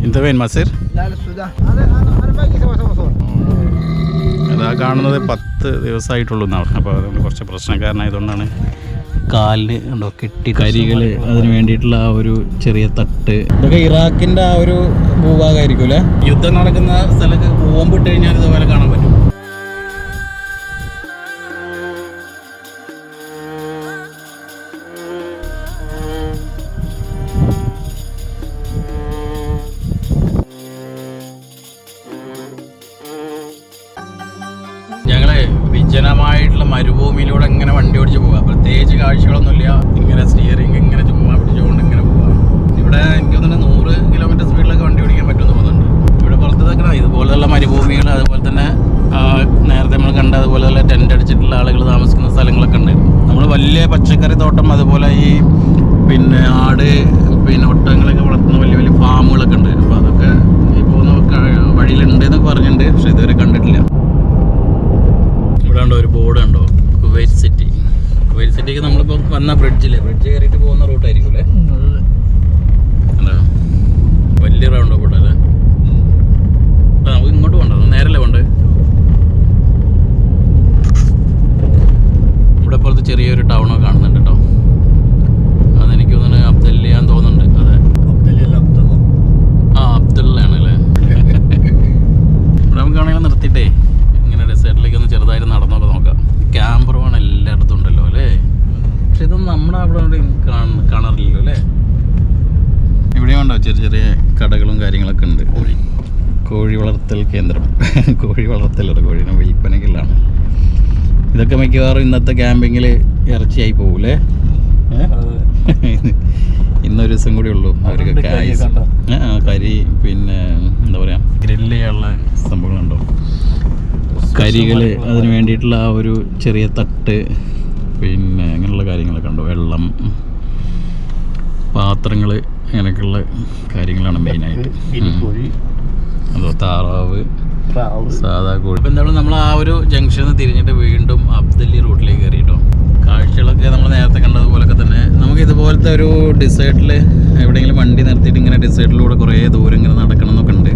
انت وين مصر؟ لا للسودان. انا باجي سوا. അതാ കാണുന്നത് 10 ദിവസമായിട്ടുള്ളൂ എന്നാണ്. അപ്പോൾ അതുകൊണ്ട് കുറച്ച് പ്രശ്നക്കാരനായതുകൊണ്ടാണ് കാലിന് ഉണ്ടോ കെട്ടി കരികൾ അതിന് വേണ്ടിയിട്ടുള്ള ആ ഒരു ചെറിയ തട്ട്. ഇതൊക്കെ ഇറാഖിൻ്റെ ആ ഒരു ഭൂഭാഗമായിരിക്കും അല്ലേ? യുദ്ധം നടക്കുന്ന സ്ഥലത്ത് ബോംബിട്ട് കഴിഞ്ഞാൽ ഇതുപോലെ കാണാൻ പറ്റും. വിജനമായിട്ടുള്ള മരുഭൂമിയിലൂടെ ഇങ്ങനെ വണ്ടി ഓടിച്ച് പോവുക. പ്രത്യേകിച്ച് കാഴ്ചകളൊന്നുമില്ല. ഇങ്ങനെ സ്റ്റിയറിംഗ് ഇങ്ങനെ ചുമ്മാ പിടിച്ചുകൊണ്ട് ഇങ്ങനെ പോവുക. ഇവിടെ എനിക്ക് തോന്നുന്നു 100 കിലോമീറ്റർ സ്പീഡിലൊക്കെ വണ്ടി ഓടിക്കാൻ പറ്റുമെന്ന് തോന്നുന്നുണ്ട്. ഇവിടെ പുറത്ത് നിൽക്കണം ഇതുപോലെയുള്ള മരുഭൂമികൾ, അതുപോലെ തന്നെ നേരത്തെ നമ്മൾ കണ്ട അതുപോലെയുള്ള ടെൻ്റ് അടിച്ചിട്ടുള്ള ആളുകൾ താമസിക്കുന്ന സ്ഥലങ്ങളൊക്കെ ഉണ്ട്. നമ്മൾ വലിയ പച്ചക്കറി തോട്ടം, അതുപോലെ ഈ പിന്നെ ആട്, പിന്നെ ഒട്ടകങ്ങളൊക്കെ വളർത്തുന്ന വലിയ വലിയ ഫാമുകളൊക്കെ ഉണ്ട്. അപ്പോൾ അതൊക്കെ ഈ പോകുന്ന വഴിയിലുണ്ട് എന്നൊക്കെ പറഞ്ഞിട്ടുണ്ട്. പക്ഷെ ഇതുവരെ കണ്ടിട്ടില്ല. ഇവിടെ ഒരു ബോർഡ് ഉണ്ടോ, കുവൈറ്റ് സിറ്റി. കുവൈറ്റ് സിറ്റിക്ക് നമ്മളിപ്പോൾ വന്ന ബ്രിഡ്ജ് കയറിയിട്ട് പോകുന്ന റൂട്ടായിരിക്കും അല്ലേ? അല്ല, വലിയ റൗണ്ട് ബോർഡ് അല്ലേ? നമുക്ക് ഇങ്ങോട്ട് പോകണ്ട, നേരല്ലേ പോണ്ടേ? ഇവിടെ പുറത്ത് ചെറിയൊരു ടൗണൊക്കെ കാണുന്നുണ്ട് കേട്ടോ. അതെനിക്ക് തോന്നുന്നു അബ്ദുല്ലയാന്ന് തോന്നുന്നുണ്ട്. അതെ, അബ്ദുള്ളയാണ് അല്ലേ? ഇവിടെ നമുക്കാണെങ്കിൽ നിർത്തിയിട്ടേ ഇങ്ങനെ ഡെസേർട്ടിലേക്ക് ഒന്ന് ചെറുതായിട്ട് നടന്നോക്കെ നോക്കാം. ക്യാമ്പറുമാണ് എല്ലായിടത്തും ഉണ്ടല്ലോ അല്ലേ? പക്ഷെ ഇതൊന്നും നമ്മുടെ അവിടെ കാണാറില്ലല്ലോ അല്ലേ? ഇവിടെയും ഉണ്ടോ ചെറിയ ചെറിയ കടകളും കാര്യങ്ങളൊക്കെ ഉണ്ട്. കോഴി വളർത്തൽ കേന്ദ്രം. കോഴി വളർത്തലോ, കോഴീനെ വിൽപ്പനയ്ക്കുള്ളതാണ്. ഇതൊക്കെ മിക്കവാറും ഇന്നത്തെ ക്യാമ്പിങ്ങിൽ ഇറച്ചിയായി പോകൂലേ? ഇന്നൊരു ദിവസം കൂടി ഉള്ളൂ അവർക്ക് കരി, പിന്നെ എന്താ പറയുക, ഗ്രില്ല് ചെയ്യാനുള്ള സംഭവങ്ങളുണ്ടോ, കരികൾ അതിന് വേണ്ടിയിട്ടുള്ള ആ ഒരു ചെറിയ തട്ട്, പിന്നെ അങ്ങനെയുള്ള കാര്യങ്ങളൊക്കെ ഉണ്ടോ, വെള്ളം, പാത്രങ്ങൾ, അങ്ങനെയൊക്കെയുള്ള കാര്യങ്ങളാണ് മെയിനായിട്ട്. അതോ താറാവ്, സാധാ കോഴി. ഇപ്പം എന്തായാലും നമ്മൾ ആ ഒരു ജംഗ്ഷനിൽ നിന്ന് തിരിഞ്ഞിട്ട് വീണ്ടും അബ്ദല്ലി റൂട്ടിലേക്ക് കയറിയിട്ടോ. കാഴ്ചകളൊക്കെ നമ്മൾ നേരത്തെ കണ്ടതുപോലൊക്കെ തന്നെ നമുക്ക് ഇതുപോലത്തെ ഒരു ഡിസേർട്ടിൽ എവിടെയെങ്കിലും വണ്ടി നിർത്തിയിട്ട് ഇങ്ങനെ ഡിസേർട്ടിലൂടെ കുറേ ദൂരം ഇങ്ങനെ നടക്കണം എന്നൊക്കെ ഉണ്ട്.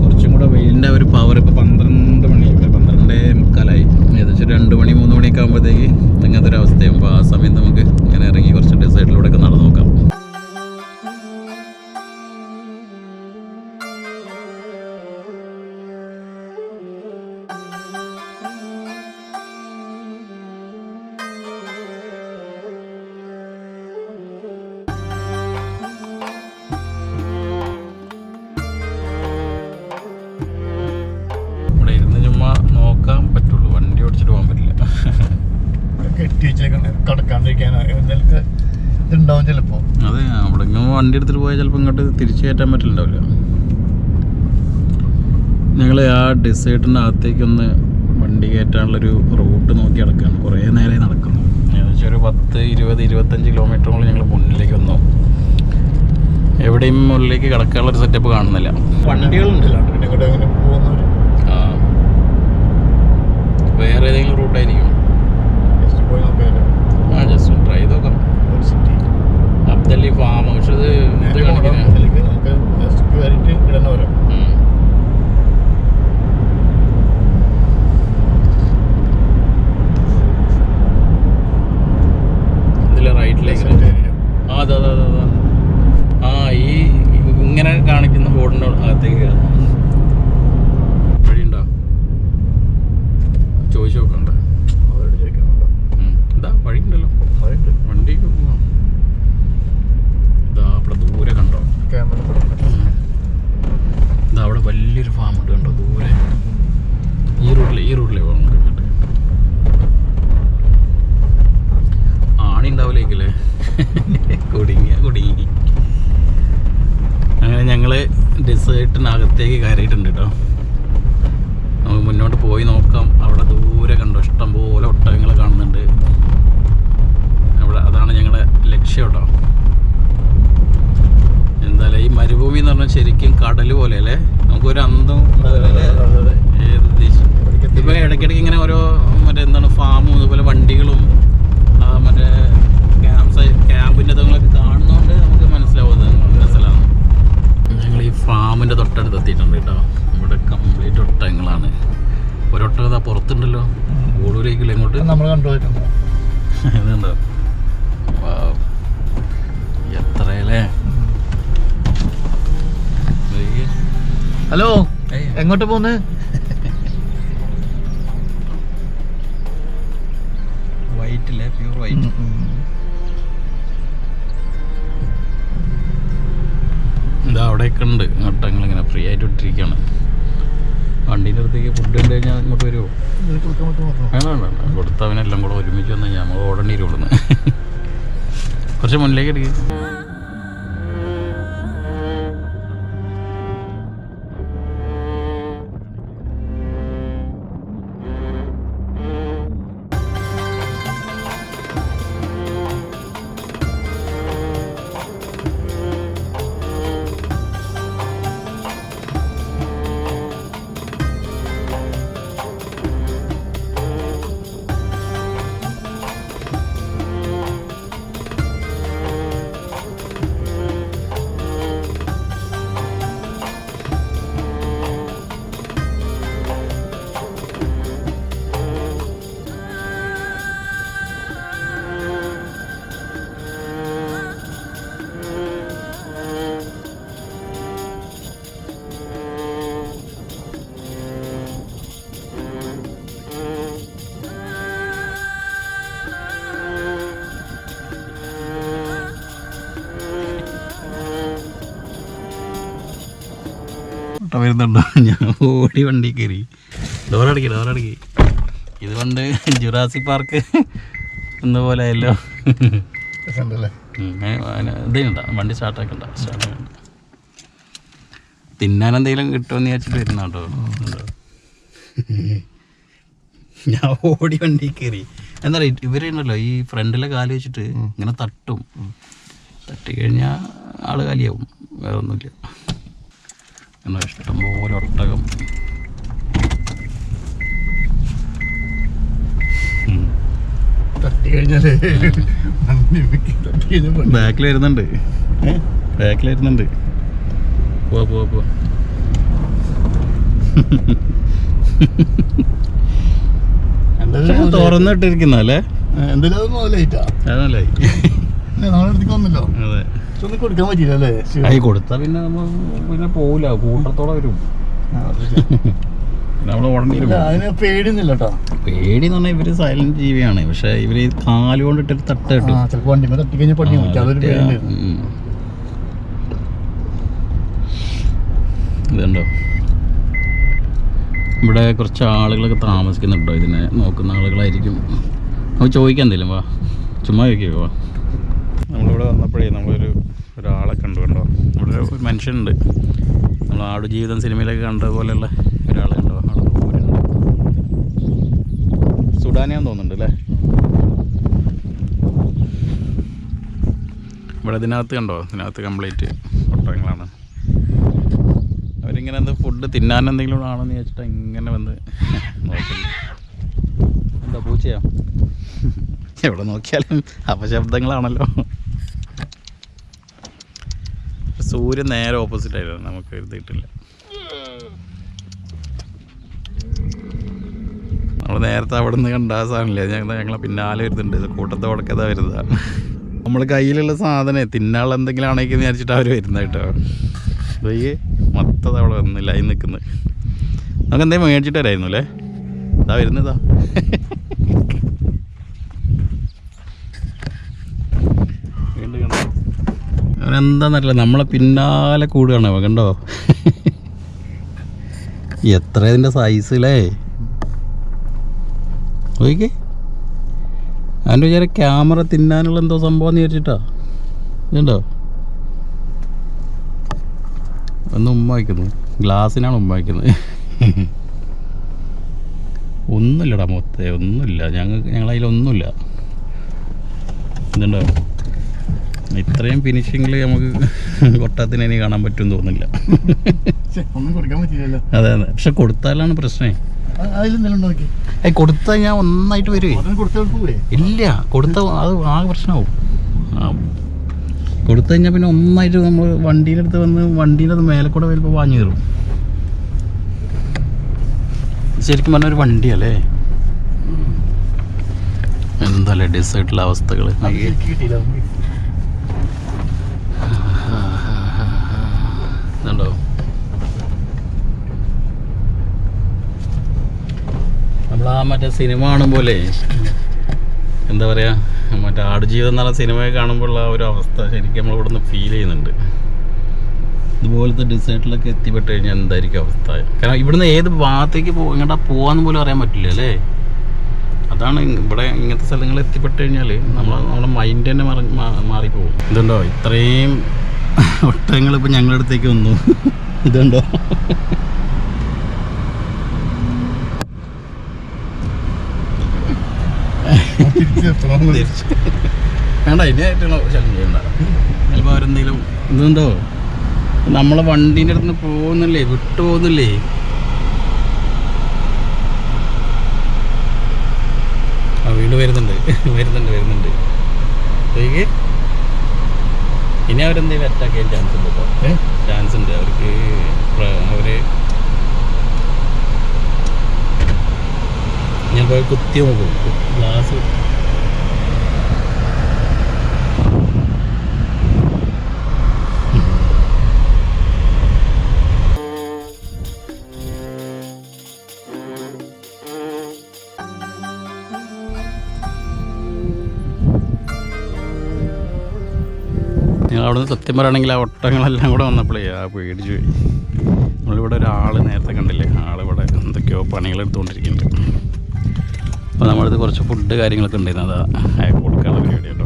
കുറച്ചും കൂടെ വെയിലിൻ്റെ ഒരു പവർ ഇപ്പോൾ 12 മണിയായി, 12:45 ഏകദേശം 2 മണി 3 മണിയൊക്കെ ആകുമ്പോഴത്തേക്ക് അങ്ങനത്തെ ഒരു അവസ്ഥയാകുമ്പോൾ ആ സമയത്ത് നമുക്ക് ഇങ്ങനെ ഇറങ്ങി കുറച്ച് ഡിസൈഡിലൂടെ ഒക്കെ നടന്നു നോക്കാം. അതെ, അവിടെ വണ്ടി എടുത്തിട്ട് പോയാൽ ചിലപ്പോൾ ഇങ്ങോട്ട് തിരിച്ചു കയറ്റാൻ പറ്റില്ലുണ്ടാവില്ല. ഞങ്ങൾ ആ ഡെസേർട്ടിൻ്റെ അകത്തേക്കൊന്ന് വണ്ടി കയറ്റാനുള്ളൊരു റൂട്ട് നോക്കി നടക്കുകയാണ്. കുറേ നേരെ നടക്കുന്നു. ഏകദേശം ഒരു 10, 20, 25 കിലോമീറ്ററോളം ഞങ്ങൾ മുന്നിലേക്ക് വന്നു. എവിടെയും മുന്നിലേക്ക് കിടക്കാനുള്ളൊരു സെറ്റപ്പ് കാണുന്നില്ല. വണ്ടികളുണ്ടല്ലോ ആ, വേറെ ഏതെങ്കിലും റൂട്ടായിരിക്കും. ആ, ജസ്റ്റ് ട്രൈ ചെയ്ത് നോക്കാം. അബ്ദല്ലി ഫാം, പക്ഷെ ഇത് ഇതിലെ റൈറ്റിലേക്ക്. ആ അതെ അതെ അതെ അതെ. ആ ഈ ഇങ്ങനെ കാണിക്കുന്ന ബോർഡിൻ്റെ അകത്തേക്ക് കയറണം. വഴിയുണ്ടോ ചോദിച്ചു നോക്കണ്ട? എന്താ വഴിയുണ്ടല്ലോ, വണ്ടി പോവാം. ഇതാ അവിടെ ദൂരെ കണ്ടോ, ഇതാ അവിടെ വലിയൊരു ഫാം ഉണ്ട് കണ്ടോ ദൂരെ. ഈ റൂട്ടിലേ പോകാം. ആണി ഉണ്ടാവില്ലേക്കല്ലേ? കുടുങ്ങി. അങ്ങനെ ഞങ്ങൾ ഡെസേർട്ടിനകത്തേക്ക് കയറിയിട്ടുണ്ട് കേട്ടോ. നമുക്ക് മുന്നോട്ട് പോയി നോക്കാം. അവിടെ ദൂരെ കണ്ടോ ഇഷ്ടംപോലെ ഒട്ടകങ്ങൾ കാണുന്നുണ്ട്. അവിടെ അതാണ് ഞങ്ങളുടെ ലക്ഷ്യം കേട്ടോ. എന്തായാലും ഈ മരുഭൂമി എന്ന് പറഞ്ഞാൽ ശരിക്കും കടൽ പോലെ അല്ലേ? നമുക്കൊരു അന്തം ഏത് ദേശം. ഇപ്പോൾ ഇടയ്ക്കിടയ്ക്ക് ഇങ്ങനെ ഓരോ മറ്റേ എന്താണ് ഫാമും അതുപോലെ വണ്ടികളും മറ്റേ ക്യാമ്പിൻ്റെ ഇതൊക്കെ കാണുന്നതുകൊണ്ട് നമുക്ക് മനസ്സിലാവുന്നത് സ്ഥലമാണ്. ഞങ്ങൾ ഈ ഫാമിൻ്റെ തൊട്ടടുത്ത് എത്തിയിട്ടുണ്ട് കേട്ടോ. ഇവിടെ കംപ്ലീറ്റ് ഒട്ടകങ്ങളാണ്. ഒരൊട്ടകം ഇതാ പുറത്തുണ്ടല്ലോ, ഓടൂരേക്കില്ല ഇങ്ങോട്ട് നമ്മൾ കണ്ടുപോയിട്ടുണ്ട്. ഇതുണ്ടോ, എത്രയല്ലേ. ഹലോ, എങ്ങോട്ട് പോന്ന്? വൈറ്റ് അല്ലേ, പ്യൂർ വൈറ്റ്. ഇതാ അവിടെയൊക്കെ ഉണ്ട് ഒട്ടകങ്ങൾ, ഇങ്ങനെ ഫ്രീ ആയിട്ട് ഇട്ടിരിക്കുകയാണ്. വണ്ടീൻ്റെ അടുത്തേക്ക് ഫുഡ് കണ്ടു കഴിഞ്ഞാൽ ഇങ്ങോട്ട് വരുമോ? വേണ്ട, കൊടുത്തവനെല്ലാം കൂടെ ഒരുമിച്ച് വന്നു കഴിഞ്ഞാൽ നമ്മൾ ഓടേണ്ടി വരും ഇവിടുന്ന്. കുറച്ച് മുന്നിലേക്ക് എടുക്കുക. വരുന്നുണ്ടോ? ഞാൻ ഓടി വണ്ടി കയറി. ഡോറടക്കി. ഇത് കൊണ്ട് ജുറാസിക് പാർക്ക് എന്ന പോലെ ആയല്ലോ. ഇതുണ്ടോ വണ്ടി സ്റ്റാർട്ടാക്കണ്ട. തിന്നാൻ എന്തെങ്കിലും കിട്ടുമെന്ന് വിചാരിച്ചിട്ട് വരുന്ന കേട്ടോ. ഞാൻ ഓടി വണ്ടി കയറി. എന്താ പറയുക, ഇവരുണ്ടല്ലോ ഈ ഫ്രണ്ടിലെ കാല് വെച്ചിട്ട് ഇങ്ങനെ തട്ടും. തട്ടിക്കഴിഞ്ഞാൽ ആള് കാലിയാവും, വേറെ ഒന്നുമില്ല. എന്നാ ഇഷ്ടം പോലെ ഒട്ടകം. ബാക്കിൽ വരുന്നുണ്ട്. പോവാ തുറന്നിട്ടിരിക്കുന്നല്ലേ. അതല്ലേ കൊടുക്കാൻ പറ്റില്ലല്ലേ? കൊടുത്താ പിന്നെ പിന്നെ പോവില്ല, കൂട്ടത്തോടെ വരും. നമ്മള് ഉടനെ പേടിയൊന്നുമില്ല കേട്ടോ. പേടിന്ന് പറഞ്ഞാൽ ഇവര് സൈലന്റ് ജീവിയാണ്. പക്ഷെ ഇവര് കാല് കൊണ്ടിട്ട് തട്ട് കിട്ടും. ഇതുണ്ടോ, ഇവിടെ കുറച്ച് ആളുകളൊക്കെ താമസിക്കുന്നുണ്ടോ, ഇതിനെ നോക്കുന്ന ആളുകളായിരിക്കും. നമുക്ക് ചോദിക്കാൻ എന്തെങ്കിലും വാ, ചുമ്മാ ചോദിക്കുക. വാ, നമ്മളിവിടെ വന്നപ്പോഴേ ഒരാളെ കണ്ടോ. ഇവിടെ ഒരു മനുഷ്യനുണ്ട്. നമ്മൾ ആടുജീവിതം സിനിമയിലൊക്കെ കണ്ട പോലെയുള്ള ഒരാളെ കണ്ടോ. അവിടെ ദൂരമുണ്ട്. സുഡാനിയാന്ന് തോന്നുന്നുണ്ട് അല്ലേ. ഇവിടെ ഇതിനകത്ത് കണ്ടോ, ഇതിനകത്ത് കംപ്ലീറ്റ് ഒട്ടകങ്ങളാണ്. അവരിങ്ങനെ ഫുഡ് തിന്നാൻ എന്തെങ്കിലും ആണെന്ന് ചോദിച്ചിട്ട് ഇങ്ങനെ വന്ന് നോക്കുന്നു. എന്താ പൂച്ചയാ? എവിടെ നോക്കിയാലും അപശബ്ദങ്ങളാണല്ലോ. സൂര്യൻ നേരെ ഓപ്പോസിറ്റ് ആയിരുന്നു, നമുക്ക് ഇത് കിട്ടില്ല. നമ്മൾ നേരത്തെ അവിടെ നിന്ന് കണ്ട സാധനമില്ല, ഞങ്ങളെ പിന്നാലെ വരുന്നുണ്ട്. കൂട്ടത്തെ ഉടക്കതാ വരുന്നതാ. നമ്മൾ കയ്യിലുള്ള സാധനം തിന്നാൾ എന്തെങ്കിലും ആണെങ്കിൽ വിചാരിച്ചിട്ട് അവർ വരുന്ന കേട്ടോ. ഇതേ മൊത്തം അവിടെ വന്നില്ല, അതിൽ നിൽക്കുന്നത്. നമുക്ക് എന്തെങ്കിലും മേടിച്ചിട്ട് വരായിരുന്നു അല്ലേ. ഇതാ വരുന്നതാ. വീണ്ടും കണ്ടോ, അവനെന്താന്നറിയില്ല, നമ്മളെ പിന്നാലെ കൂടുകയാണ്. അവ കണ്ടോ എത്ര ഇതിൻ്റെ സൈസിലേ. ഓക്കെ, അവൻ്റെ വിചാരം ക്യാമറ തിന്നാനുള്ള എന്തോ സംഭവം എന്ന് വിചാരിച്ചിട്ടാ. ഇതുണ്ടോ, ഒന്ന് ഉമ്മ വയ്ക്കുന്നു, ഗ്ലാസ്സിനാണ് ഉമ്മ വയ്ക്കുന്നത്. ഒന്നുമില്ലടാ മൊത്തേ, ഒന്നുമില്ല. ഞങ്ങളതിലൊന്നുമില്ല. ഇതുണ്ടോ, ഇത്രയും ഫിനിഷിങ്ങിൽ നമുക്ക് കൊട്ടാത്തിന് ഇനി കാണാൻ പറ്റുമെന്ന് തോന്നുന്നില്ല. അതെ അതെ, പക്ഷെ കൊടുത്താലാണ് പ്രശ്നമേ. കൊടുത്താൽ ഞാൻ ഒന്നായിട്ട് വരുവേ. ഇല്ല, കൊടുത്താൽ അത് ആകെ പ്രശ്നമാവും. കൊടുത്തു കഴിഞ്ഞാൽ പിന്നെ ഒന്നായിട്ട് നമ്മൾ വണ്ടീൻ്റെ വന്ന് വണ്ടീൻ്റെ മേലെ കൂടെ വരുമ്പോൾ വാങ്ങി കയറും. ശരിക്കും പറഞ്ഞ ഒരു വണ്ടിയല്ലേ. എന്തല്ലേ ഡെസേർട്ടിലെ അവസ്ഥകൾ. ഇതുണ്ടോ നമ്മൾ ആ മറ്റേ സിനിമ കാണുമ്പോലെ എന്താ പറയുക, മറ്റേ ആടുജീവിതം എന്ന് പറഞ്ഞ സിനിമയെ കാണുമ്പോഴുള്ള ആ ഒരു അവസ്ഥ ശരിക്കും നമ്മൾ ഇവിടെ നിന്ന് ഫീൽ ചെയ്യുന്നുണ്ട്. ഇതുപോലത്തെ ഡെസേർട്ടിലൊക്കെ എത്തിപ്പെട്ട് കഴിഞ്ഞാൽ എന്തായിരിക്കും അവസ്ഥ? കാരണം ഇവിടുന്ന് ഏത് ഭാഗത്തേക്ക് ഇങ്ങോട്ടാ പോകാന്ന് പോലും അറിയാൻ പറ്റില്ല അല്ലേ. അതാണ് ഇവിടെ ഇങ്ങനത്തെ സ്ഥലങ്ങളിൽ എത്തിപ്പെട്ട് കഴിഞ്ഞാൽ നമ്മുടെ മൈൻഡ് തന്നെ മാറിപ്പോകും. ഇതുണ്ടോ ഇത്രയും ഒട്ടകങ്ങൾ ഇപ്പം ഞങ്ങളുടെ അടുത്തേക്ക് വന്നു. ഇതുണ്ടോ വേണ്ട, ഇതിനായിട്ടുള്ള ശല്യം ചെയ്യണ്ട. ചിലപ്പോൾ അവരെന്തെങ്കിലും ഇതുണ്ടോ നമ്മളെ വണ്ടീൻ്റെ അടുത്ത് നിന്ന് പോകുന്നില്ലേ, വിട്ടു പോകുന്നില്ലേ. ആ വീണ്ടും വരുന്നുണ്ട്. ഇനി അവരെന്തെങ്കിലും അറ്റാക്ക് ചെയ്യാൻ ചാൻസ് ഉണ്ട് കേട്ടോ. ചാൻസ് ഉണ്ട് അവർക്ക്. അവര് ഞാൻ പോയി കുത്തി നോക്കും ഗ്ലാസ്. ഞങ്ങൾ അവിടെ നിന്ന് സത്യം പറയുകയാണെങ്കിൽ ആ ഒട്ടകങ്ങളെല്ലാം കൂടെ വന്നപ്പോഴേ പേടിച്ചു പോയി. നമ്മളിവിടെ ഒരാൾ നേരത്തെ കണ്ടില്ലേ, ആളിവിടെ എന്തൊക്കെയോ പണികളെടുത്തുകൊണ്ടിരിക്കുന്നുണ്ട്. അപ്പോൾ നമ്മളത് കുറച്ച് ഫുഡ് കാര്യങ്ങളൊക്കെ ഉണ്ടായിരുന്നു, അത് അയാൾക്ക് കൊടുക്കാനുള്ള പരിപാടി കേട്ടോ.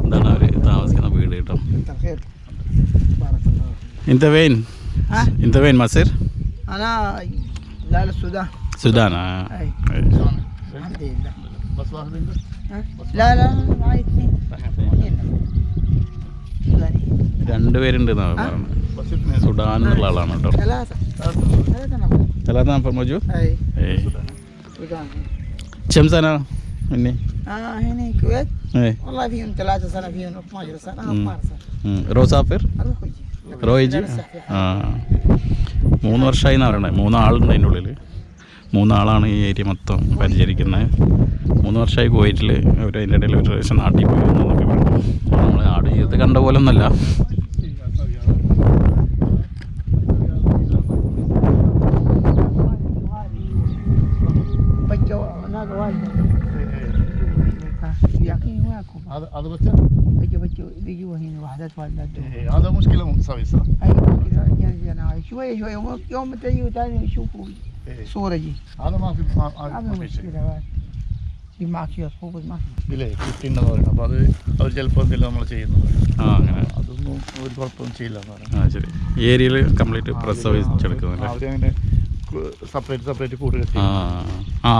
ഇതാണ് അവർ താമസിക്കുന്ന വീട് കേട്ടോ. انت وين مصر؟ انا لا للسودان. السودان الحمد لله. بس واحد انت؟ لا معي اثنين. سوداني. രണ്ടുപേരുണ്ട് സുഡാൻ എന്നുള്ള ആളാണ് കേട്ടോ. ثلاثة نفر موجود؟ اي سودان. كم سنة هني؟ هنا الكويت؟ اي والله فيهم 3 سنة فيهم 12 سنة 12 سنة. رو سافر؟ اروح وجي. റോയിജ് 3 വർഷമായി എന്നാണ് പറയുന്നത്. 3 ആളുണ്ട് അതിൻ്റെ ഉള്ളിൽ. 3 ആളാണ് ഈ ഏരിയ മൊത്തം പരിചരിക്കുന്നത്. 3 വർഷമായി കുവൈറ്റിൽ. അവർ അതിൻ്റെ ഇടയിൽ ഒരു പ്രാവശ്യം നാട്ടിൽ പോയി എന്നൊക്കെ പറഞ്ഞു. നമ്മൾ ആട് ജീവിതത്തിൽ കണ്ട പോലെ ഒന്നല്ല. هذا بچه بيجوا هنا وحدات والدته. هذا مشكلة مساوي صح؟ ايوه كذا شوية يوم تجي وثاني يشوفوا صورة جي. هذا ما في ما في مشكلة. في معك يا صوبة ما في. ഇല്ലേ കിട്ടുന്നത് പറയണം. അപ്പോൾ അത് ചിലപ്പോൾ എന്തെങ്കിലും നമ്മൾ ചെയ്യുന്നത്. അങ്ങനെ അതൊന്നും ഒരു കുഴപ്പമൊന്നും ചെയ്യില്ല എന്ന് പറയാം. ശരി. ഈ ഏരിയയിൽ കംപ്ലീറ്റ് പ്രസവിച്ചെടുക്കുന്നില്ല. അവരങ്ങനെ സെപ്പറേറ്റ് കൂട് കെട്ടി.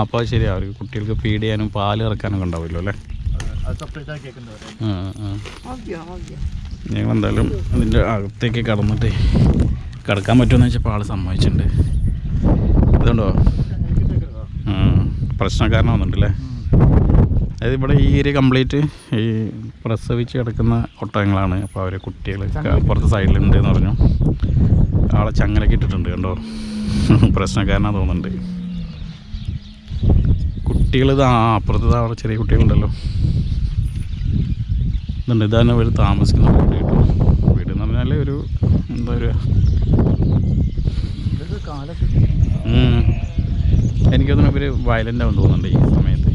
അപ്പോൾ ശരി. അവർ കുട്ടികൾക്ക് ഫീഡ് ചെയ്യാനും പാല് ഇറക്കാനൊക്കെ ഉണ്ടാവുമല്ലോ അല്ലേ. അത് സെപ്പറേറ്റ് ആക്കി വെക്കുന്നത്. ഞങ്ങൾ എന്തായാലും അതിൻ്റെ അകത്തേക്ക് കടന്നിട്ട് കിടക്കാൻ പറ്റുമെന്ന് വെച്ചപ്പോൾ ആൾ സമ്മതിച്ചിട്ടുണ്ട്. ഇതുണ്ടോ പ്രശ്നക്കാരനാവുന്നുണ്ടല്ലേ. അതായത് ഇവിടെ ഈ ഏരിയ കംപ്ലീറ്റ് ഈ പ്രസവിച്ച് കിടക്കുന്ന ഒട്ടകങ്ങളാണ്. അപ്പോൾ അവർ കുട്ടികൾ പുറത്ത് സൈഡിലുണ്ട് എന്ന് പറഞ്ഞു. ആളെ ചങ്ങലൊക്കെ ഇട്ടിട്ടുണ്ട് കണ്ടോ. പ്രശ്നക്കാരനാണ് തോന്നുന്നുണ്ട്. കുട്ടികളിത് അപ്പുറത്ത് അവിടെ ചെറിയ കുട്ടികളുണ്ടല്ലോ. ഇതുണ്ട്. ഇതാണ് ഇവർ താമസിക്കുന്ന വീട് കേട്ടോ. വീട് എന്ന് പറഞ്ഞാൽ ഒരു എന്താ പറയുക, എനിക്കൊന്നും ഇവർ വയലൻ്റ് ആവും തോന്നുന്നുണ്ട് ഈ സമയത്ത്.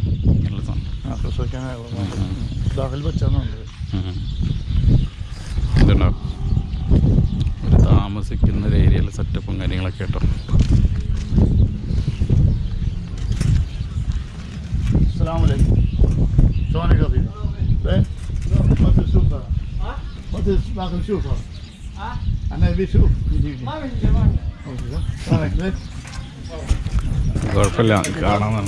ഇതുണ്ടോ ഒരു താമസിക്കുന്ന ഒരു ഏരിയയിലെ സെറ്റപ്പും കാര്യങ്ങളൊക്കെ കേട്ടോ. السلام عليكم. شلونك يا طيب؟ زين؟ ما تشوفها. ما تاخذ شوفها. انا ابي اشوف. ما في زمان. شلونك ليش؟ കുഴപ്പമില്ല, കാണാൻ.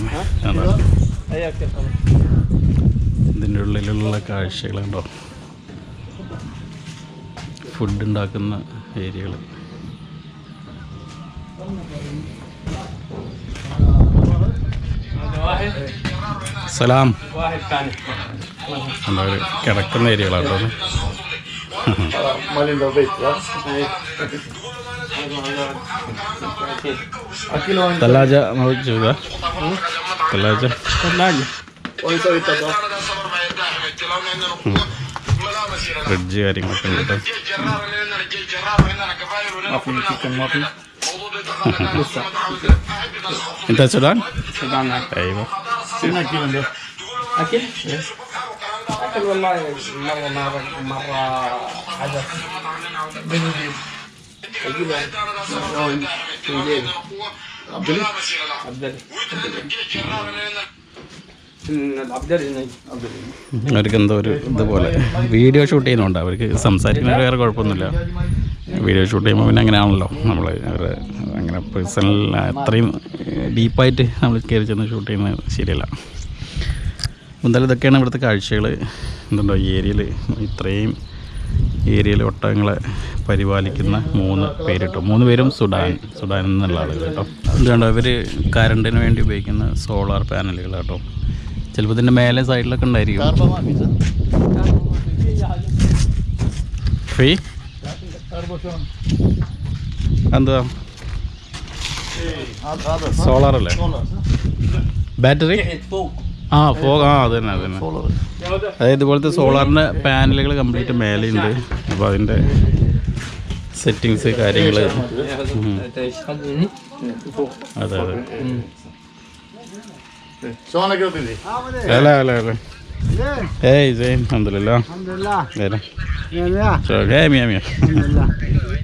ഇതിൻ്റെ ഉള്ളിലുള്ള കാഴ്ചകൾ കണ്ടോ. ഫുഡ് ഉണ്ടാക്കുന്ന ഏരിയകൾ. സലാം. എന്താ ഒരു കിടക്കുന്ന ഏരിയകളാട്ടോ അത്. مالين البيت തലാജ ചോദിക്കുക. തലാജ ونسوي التضاف ഫ്രിഡ്ജ് കാര്യങ്ങളൊക്കെ ഉണ്ട് കേട്ടോ. ما في chicken ما في لسه انت سودان؟ سودان. ايوه. شنو اكل عنده؟ أكل؟ أكل والله مرة حدث بنجيب أجيب بنجيب عبدالي അവർക്ക് എന്തോ ഒരു ഇതുപോലെ വീഡിയോ ഷൂട്ട് ചെയ്യുന്നുണ്ട്. അവർക്ക് സംസാരിക്കുന്നത് വേറെ കുഴപ്പമൊന്നുമില്ല. വീഡിയോ ഷൂട്ട് ചെയ്യുമ്പോൾ പിന്നെ അങ്ങനെയാണല്ലോ നമ്മൾ അവരെ അങ്ങനെ പേഴ്സണൽ അത്രയും ഡീപ്പായിട്ട് നമ്മൾ കയറി ചെന്ന് ഷൂട്ട് ചെയ്യുന്നത് ശരിയല്ല. എന്തായാലും ഇതൊക്കെയാണ് ഇവിടുത്തെ കാഴ്ചകൾ. എന്തുണ്ടോ ഈ ഏരിയയിൽ ഇത്രയും ഏരിയയിൽ ഒട്ടകങ്ങളെ പരിപാലിക്കുന്ന 3 പേരിട്ടു. 3 പേരും സുഡാൻ എന്നുള്ള ആളുകൾ കേട്ടോ. എന്തുകൊണ്ടോ ഇവർ കറണ്ടിന് വേണ്ടി ഉപയോഗിക്കുന്ന സോളാർ പാനലുകൾ കേട്ടോ. ചിലപ്പോൾ ഇതിൻ്റെ മേലെ സൈഡിലൊക്കെ ഉണ്ടായിരിക്കും. ഫ്രീ എന്തുവാ സോളാർ അല്ലേ? ബാറ്ററി ഫോഗ് അത് തന്നെ അതായത് ഇതുപോലത്തെ സോളാറിൻ്റെ പാനലുകൾ കംപ്ലീറ്റ് മേലെയുണ്ട്. അപ്പോൾ അതിൻ്റെ സെറ്റിങ്സ് കാര്യങ്ങൾ അതെ അതെ. شلونك يا بيبي؟ لا لا لا اي زين الحمد لله. الحمد لله. زين يا شغال مية مية. الحمد لله.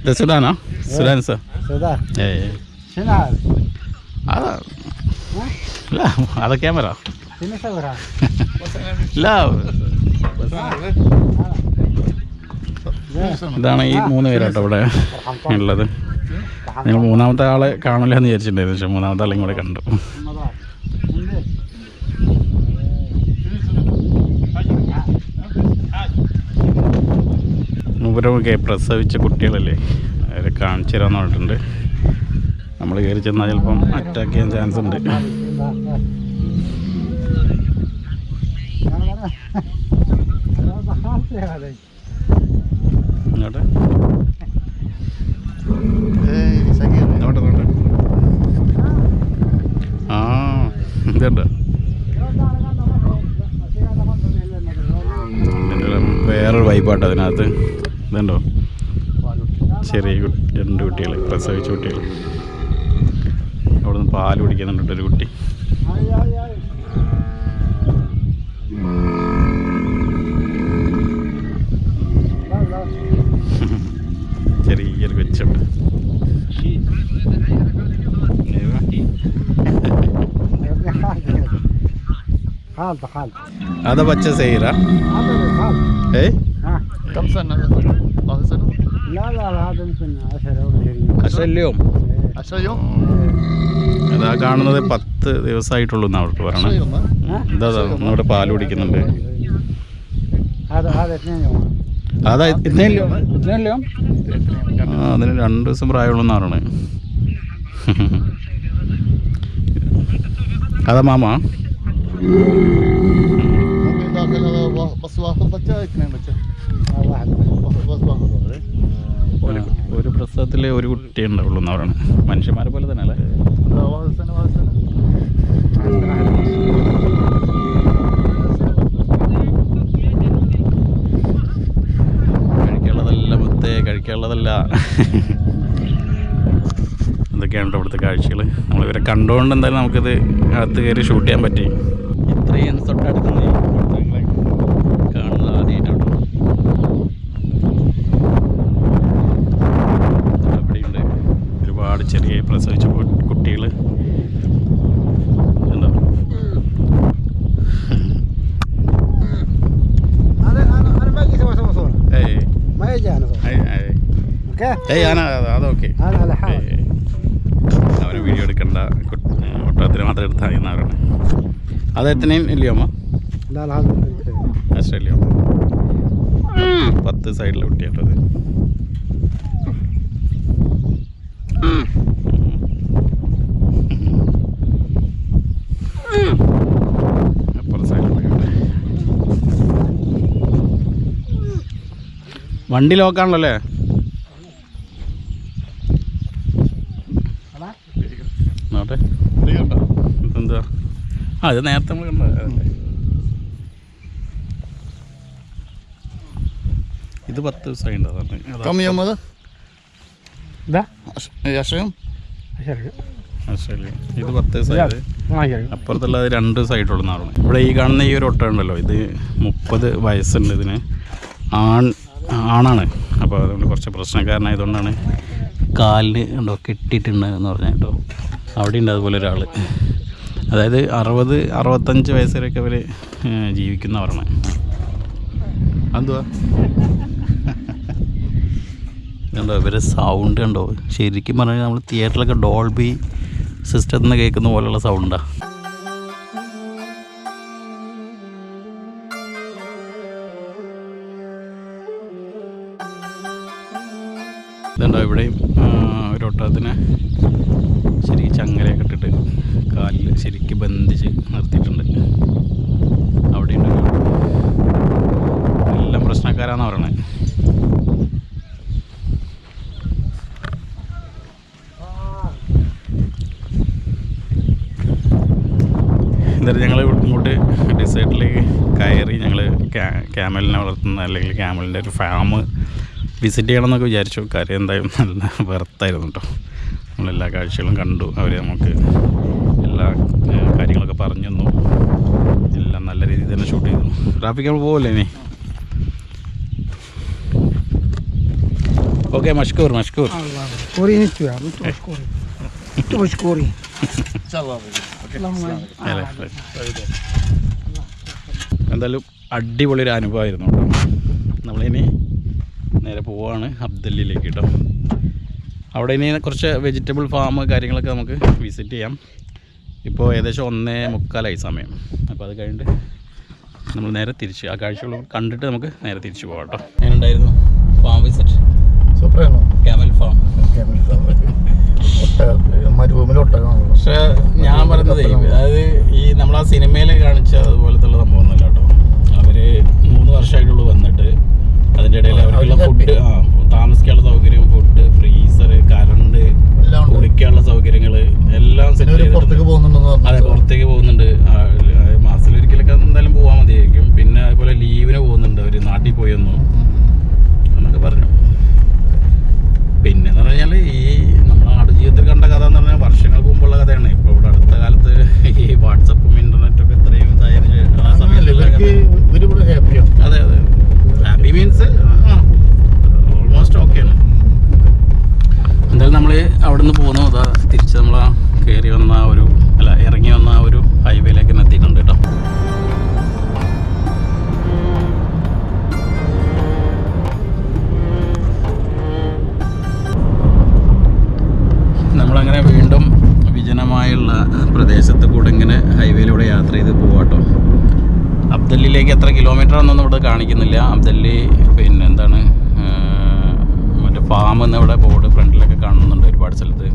ده السودان ها؟ السودان سودان. اي شنو هذا؟ هذا لا هذا كاميرا. شنو صورها؟ لا ഇതാണ് ഈ 3 പേരാട്ടോ ഇവിടെ ഉള്ളത്. നിങ്ങൾ 3-മത്തെ ആളെ കാണില്ല എന്ന് വിചാരിച്ചിട്ടുണ്ടായിരുന്നു. പക്ഷേ 3-മത്തെ ആളെയും കൂടെ കണ്ടു. മൂപ്പരൊക്കെ പ്രസവിച്ച കുട്ടികളല്ലേ അവരെ കാണിച്ചു തരാമെന്ന് പറഞ്ഞിട്ടുണ്ട്. നമ്മൾ കയറി ചെന്നാൽ ചിലപ്പം അറ്റാക്ക് ചെയ്യാൻ ചാൻസ് ഉണ്ട്. ഇങ്ങോട്ട് നോട്ടെ നോട്ടെ. ആ ഇതുണ്ട് വേറൊരു വൈബാട്ടോ അതിനകത്ത്. ഇതുണ്ടോ ചെറിയ 2 കുട്ടികൾ പ്രസവിച്ച കുട്ടികൾ അവിടെ നിന്ന് പാല് കുടിക്കുന്നുണ്ട് ഒരു കുട്ടി. ചെറിയൊരു കൊച്ചുണ്ട്. هذا بچه صغير ها؟ ايه كم سنة؟ 12 سنة؟ لا هذا يمكن 10 أو 20. 10 اليوم 10 يوم؟ അതാ കാണുന്നത് 10 ദിവസമായിട്ടുള്ളൂ എന്നാണ് അവർക്ക് പറയണത്. എന്താ നമ്മുടെ പാല് കുടിക്കുന്നുണ്ട്. هذا 2 يوم. അതാ ഇന്നല്ലോ അതിന് 2 ദിവസം പ്രായമുള്ളൂ എന്നാണ് പറയണത്. അതാ മാമ ممكن داخل هذا بس واخذ بچة 2 بچة واحد بس واخذ ഒരു പ്രസവത്തിൽ ഒരു കുട്ടി ഉണ്ടാവുള്ളൂ എന്നാണ് പറയണത്. മനുഷ്യന്മാരെ പോലെ തന്നെ അല്ലേ? 1 سنة 1 سنة കഴിക്കാനുള്ളതല്ല. ഇതൊക്കെയാണ് ഇവിടുത്തെ കാഴ്ചകൾ. നമ്മളിവരെ കണ്ടുകൊണ്ട് എന്തായാലും നമുക്കിത് അകത്ത് കയറി ഷൂട്ട് ചെയ്യാൻ പറ്റി. ഇത്രയും തൊട്ടടുത്ത് കാണുന്നത് ആദ്യമായിട്ടാണ്. അവിടെയുണ്ട് ഒരുപാട് ചെറിയ പ്രസവിച്ച കുട്ടികൾ. എന്താ أنا ما أجي أسوي صورة. ما يجي أنا صورة. أوكي. അത് ഓക്കെ. أنا حاول. അവരെ വീഡിയോ എടുക്കണ്ട, ഒട്ടകത്തിന് മാത്രം എടുത്താൽ മതി എന്നാണ് പറയുന്നത്. അത് എത്രയും ഇല്ലയോ അമ്മ? لا هذا ഓസ്ട്രേലിയ 10 സൈഡിൽ കുട്ടിയായിട്ടത്. വണ്ടി ലോക്കാണല്ലോ അല്ലേ? നോട്ടെ എന്താ ഇത് നേരത്തെ നമ്മൾ കണ്ടതല്ലേ? ഇത് 10 ദിവസമായി ഉണ്ട്. കമ്മിയമ്മത് ഇതാ അക്ഷയം ആസ്ട്രേലിയ ഇത് 10 ദിവസമായത്. അപ്പുറത്തുള്ളത് 2 ദിവസമായിട്ടുള്ളതെന്ന് പറഞ്ഞു. ഇവിടെ ഈ കാണുന്ന ഈ ഒരു ഒട്ട ഉണ്ടല്ലോ, ഇത് 30 വയസ്സുണ്ട് ഇതിന്. ആണാണ്. അപ്പോൾ അതുകൊണ്ട് കുറച്ച് പ്രശ്നക്കാരനായതുകൊണ്ടാണ് കാലിന് ഉണ്ടോ കെട്ടിയിട്ടുണ്ട് എന്ന് പറഞ്ഞ കേട്ടോ. അവിടെ ഉണ്ട് അതുപോലെ ഒരാൾ. അതായത് 60-65 വയസ്സ് വരെയൊക്കെ അവർ ജീവിക്കുന്നവരാണ്. എന്തുവാ കണ്ടോ ഇവരെ സൗണ്ട് കണ്ടോ? ശരിക്കും പറഞ്ഞാൽ നമ്മൾ തിയേറ്ററിലൊക്കെ ഡോൾബി സിസ്റ്റത്തിൽ നിന്ന് കേൾക്കുന്ന പോലെയുള്ള സൗണ്ടാണ്. ഇതുണ്ടോ ഇവിടെയും ഒരു ഒട്ടകത്തിനെ ശരിക്കും ചങ്ങലയൊക്കെ ഇട്ടിട്ട് കാലിൽ ശരിക്കും ബന്ധിച്ച് നിർത്തിയിട്ടുണ്ട്. അവിടെയുണ്ട് എല്ലാം പ്രശ്നക്കാരാണെന്ന് പറയണേ. എന്തായാലും ഞങ്ങൾ ഇങ്ങോട്ട് ഡിസൈഡിലേക്ക് കയറി ഞങ്ങൾ ക്യാമലിനെ വളർത്തുന്ന അല്ലെങ്കിൽ ക്യാമലിൻ്റെ ഒരു ഫാം വിസിറ്റ് ചെയ്യണമെന്നൊക്കെ വിചാരിച്ചു. കാര്യം എന്തായാലും നല്ല വെറുത്തായിരുന്നു കേട്ടോ. നമ്മളെല്ലാ കാഴ്ചകളും കണ്ടു. അവർ നമുക്ക് എല്ലാ കാര്യങ്ങളൊക്കെ പറഞ്ഞു തന്നു. എല്ലാം നല്ല രീതിയിൽ തന്നെ ഷൂട്ട് ചെയ്തു. ട്രാഫിക് നമ്മൾ പോകല്ലേ ഇനി? ഓക്കെ മഷ്കൂർ. എന്തായാലും അടിപൊളി ഒരു അനുഭവമായിരുന്നു കേട്ടോ. നമ്മളിനി നേരെ പോവാണ് അബ്ദല്ലിയിലേക്ക് കേട്ടോ. അവിടെ ഇനി കുറച്ച് വെജിറ്റബിൾ ഫാം കാര്യങ്ങളൊക്കെ നമുക്ക് വിസിറ്റ് ചെയ്യാം. ഇപ്പോൾ ഏകദേശം 1:45 സമയം. അപ്പോൾ അത് കഴിഞ്ഞിട്ട് നമ്മൾ നേരെ തിരിച്ച് ആ കാഴ്ചകൾ കണ്ടിട്ട് നമുക്ക് നേരെ തിരിച്ചു പോകാം കേട്ടോ. എങ്ങനെയുണ്ടായിരുന്നു ഫാം വിസിറ്റ്? സൂപ്പറായിരുന്നു. Camel farm. മരുഭൂമിയിൽ ഒട്ടകമാണല്ലോ. പക്ഷേ ഞാൻ പറയുന്നത് അതായത് ഈ നമ്മളാ സിനിമയിൽ കാണിച്ച അതുപോലത്തുള്ള സംഭവമൊന്നുമല്ല കേട്ടോ. അവർ 3 വർഷമായിട്ടുള്ളൂ വന്നിട്ട്. അതിൻ്റെ ഇടയിൽ അവർക്കുള്ള ഫുഡ്, താമസിക്കാനുള്ള സൗകര്യം, ഫുഡ്, ഫ്രീസർ, കറണ്ട്, കുടിക്കാനുള്ള സൗകര്യങ്ങൾ എല്ലാം സെറ്റ് ചെയ്ത്. പുറത്തേക്ക് പോകുന്നുണ്ടെന്ന് പറഞ്ഞു. അതെ, പുറത്തേക്ക് പോകുന്നുണ്ട്. മാസത്തിലൊരിക്കലൊക്കെ എന്തായാലും പോകാൻ മതിയായിരിക്കും. പിന്നെ അതുപോലെ ലീവിന് പോകുന്നുണ്ട് അവർ, നാട്ടിൽ പോയി വന്നു എന്നൊക്കെ പറഞ്ഞു. പിന്നെ എന്ന് പറഞ്ഞാൽ ഈ നമ്മുടെ ആടുജീവിതത്തിൽ കണ്ട കഥ എന്ന് പറഞ്ഞാൽ വർഷങ്ങൾക്ക് മുമ്പുള്ള കഥയാണ്. ഇപ്പോൾ ഇവിടെ അടുത്ത കാലത്ത് ഈ വാട്സപ്പും ഇൻ്റർനെറ്റൊക്കെ ഇത്രയും ഇതായതിന് ആ സമയത്തുള്ള ഹാപ്പിയാണ്. അതെ അതെ, ഹാപ്പി മീൻസ് ഓൾമോസ്റ്റ് ഓക്കെയാണ്. എന്തായാലും നമ്മൾ അവിടെ നിന്ന് പോകുന്നു. അതാ തിരിച്ച് നമ്മൾ ഇറങ്ങി വന്ന ആ ഒരു ഹൈവേയിലേക്ക് തന്നെ എത്തിയിട്ടുണ്ട് കേട്ടോ. നമ്മളങ്ങനെ വീണ്ടും വിജനമായുള്ള പ്രദേശത്ത് കൂടെ ഇങ്ങനെ ഹൈവേയിലൂടെ യാത്ര ചെയ്ത് പോവാട്ടോ. അബ്ദല്ലിയിലേക്ക് എത്ര കിലോമീറ്റർ ആണെന്നൊന്നും ഇവിടെ കാണിക്കുന്നില്ല. അബ്ദല്ലി പിന്നെ എന്താണ് മറ്റേ ഫാം എന്ന് ഇവിടെ ബോർഡ് ഫ്രണ്ടിലൊക്കെ കാണുന്നുണ്ട് ഒരുപാട് സ്ഥലത്ത്.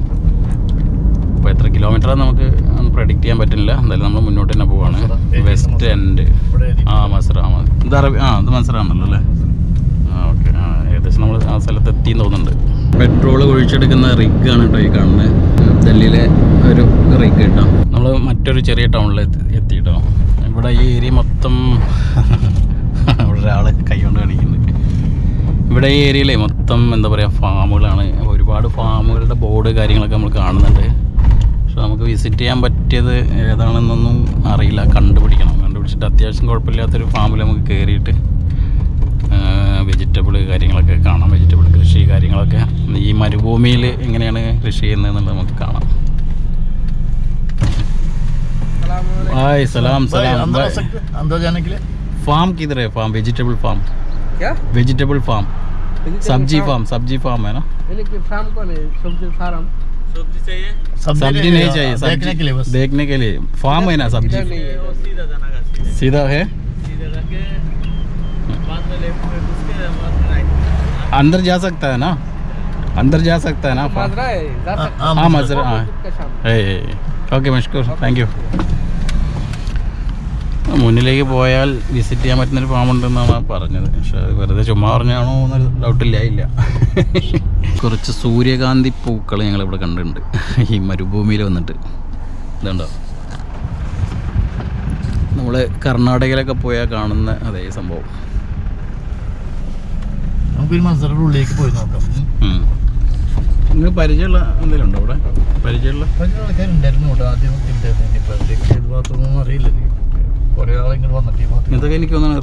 അപ്പോൾ എത്ര കിലോമീറ്റർ നമുക്ക് പ്രഡിക്റ്റ് ചെയ്യാൻ പറ്റുന്നില്ല. എന്തായാലും നമ്മൾ മുന്നോട്ട് തന്നെ പോവാണ്. വെസ്റ്റ് എൻഡ് മസ്ര. ഇത് മസ്രാണല്ലോ അല്ലേ? ഓക്കെ, ഏകദേശം നമ്മൾ ആ സ്ഥലത്ത് എത്തിയെന്ന് തോന്നുന്നുണ്ട്. പെട്രോൾ ഒഴിച്ചെടുക്കുന്ന റിഗാണ് കേട്ടോ ഈ കാണുന്നത്. ഡൽഹിയിലെ ഒരു റിഗ് കേട്ടോ. നമ്മൾ മറ്റൊരു ചെറിയ ടൗണിൽ എത്തി കേട്ടോ. ഇവിടെ ഈ ഏരിയ മൊത്തം ഇവിടെ ഒരാൾ കൈകൊണ്ട് കാണിക്കുന്നത്. ഇവിടെ ഈ ഏരിയയിലെ മൊത്തം എന്താ പറയുക ഫാമുകളാണ്. ഒരുപാട് ഫാമുകളുടെ ബോർഡ് കാര്യങ്ങളൊക്കെ നമ്മൾ കാണുന്നുണ്ട്. പക്ഷെ നമുക്ക് വിസിറ്റ് ചെയ്യാൻ പറ്റിയത് ഏതാണെന്നൊന്നും അറിയില്ല. കണ്ടുപിടിച്ചിട്ട് അത്യാവശ്യം കുഴപ്പമില്ലാത്തൊരു ഫാമിൽ നമുക്ക് കയറിയിട്ട് വെജിറ്റബിൾ കാര്യങ്ങളൊക്കെ കാണാം. വെജിറ്റബിൾ കൃഷി കാര്യങ്ങളൊക്കെ ഈ മരുഭൂമിയിൽ എങ്ങനെയാണ് കൃഷി ചെയ്യുന്നതെന്നുള്ളത് നമുക്ക് കാണാം. हाय सलाम सलाम अंदर जाने के लिए फार्म किधर है? फार्म वेजिटेबल फार्म क्या? वेजिटेबल फार्म सब्जी फार्म है ना? फार्म कौन है? सब्जी फार्म सब्जी चाहिए? सब्जी नहीं चाहिए, देखने के लिए बस देखने के लिए फार्म है ना सब्जी? सीधा है अंदर जा सकता है ना? अंदर जा सकता है ना? हाँ मजरा हाँ. ओके मशकूर, थैंक यू. മുന്നിലേക്ക് പോയാൽ വിസിറ്റ് ചെയ്യാൻ പറ്റുന്നൊരു ഫാമുണ്ടെന്നാണ് പറഞ്ഞത്. പക്ഷെ അത് വെറുതെ ചുമ്മാ പറഞ്ഞാണോ എന്നൊരു ഡൗട്ടില്ല. കുറച്ച് സൂര്യകാന്തി പൂക്കൾ ഞങ്ങളിവിടെ കണ്ടിട്ടുണ്ട് ഈ മരുഭൂമിയിൽ വന്നിട്ട്. ഇതുണ്ടോ, നമ്മൾ കർണാടകയിലൊക്കെ പോയാൽ കാണുന്ന അതേ സംഭവം. നമുക്കൊരു മത്സരം ഉള്ളിലേക്ക് പോയി നോക്കാം. നിങ്ങൾക്ക് പരിചയമുള്ള എന്തെങ്കിലും ഉണ്ടോ ഇവിടെ? പരിചയമുള്ള ആൾക്കാരുണ്ടായിരുന്നു ഇവിടെ ആദ്യം. ഭാഗത്തൊന്നും അറിയില്ല. കുറേ ആളെങ്കിലും വന്നിട്ട് ഇതൊക്കെ എനിക്ക് തോന്നുന്നു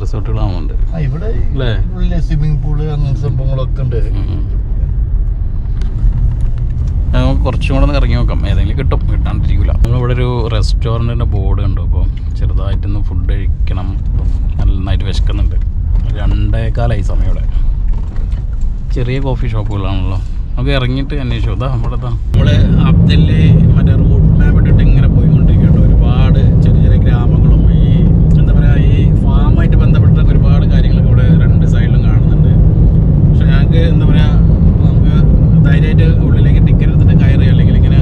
റിസോർട്ടുകളാവുന്നുണ്ട് ഇവിടെ. സ്വിമ്മിംഗ് പൂള് അങ്ങനത്തെ സംഭവങ്ങളൊക്കെ ഉണ്ട്. നമുക്ക് കുറച്ചും കൂടെ ഒന്ന് ഇറങ്ങി നോക്കാം, ഏതെങ്കിലും കിട്ടും, കിട്ടാണ്ടിരിക്കില്ല. നമ്മളിവിടെ ഒരു റെസ്റ്റോറൻറ്റിൻ്റെ ബോർഡ് കണ്ടു. അപ്പോൾ ചെറുതായിട്ടൊന്ന് ഫുഡ് കഴിക്കണം, നന്നായിട്ട് വിശക്കുന്നുണ്ട്. 2:15 സമയം. ഇവിടെ ചെറിയ കോഫി ഷോപ്പുകളാണല്ലോ. നമുക്ക് ഇറങ്ങിയിട്ട് അന്വേഷിച്ചു. അതാ നമ്മുടെ നമ്മൾ അബ്ദല്ലി മറ്റേ റൂട്ട് മാപ്പ് ഇട്ടിട്ട് ഇങ്ങനെ പോയിക്കൊണ്ടിരിക്കുകയാണ്. ഒരുപാട് ചെറിയ ചെറിയ ഗ്രാമങ്ങളും ഈ എന്താ പറയുക ഈ ഫാമായിട്ട് ബന്ധപ്പെട്ട ഒരുപാട് കാര്യങ്ങളൊക്കെ ഇവിടെ 2 സൈഡിലും കാണുന്നുണ്ട്. പക്ഷെ ഞങ്ങൾക്ക് എന്താ പറയുക, നമുക്ക് ധൈര്യമായിട്ട് ഉള്ളിലേക്ക് ടിക്കറ്റ് എടുത്തിട്ട് കയറി അല്ലെങ്കിൽ ഇങ്ങനെ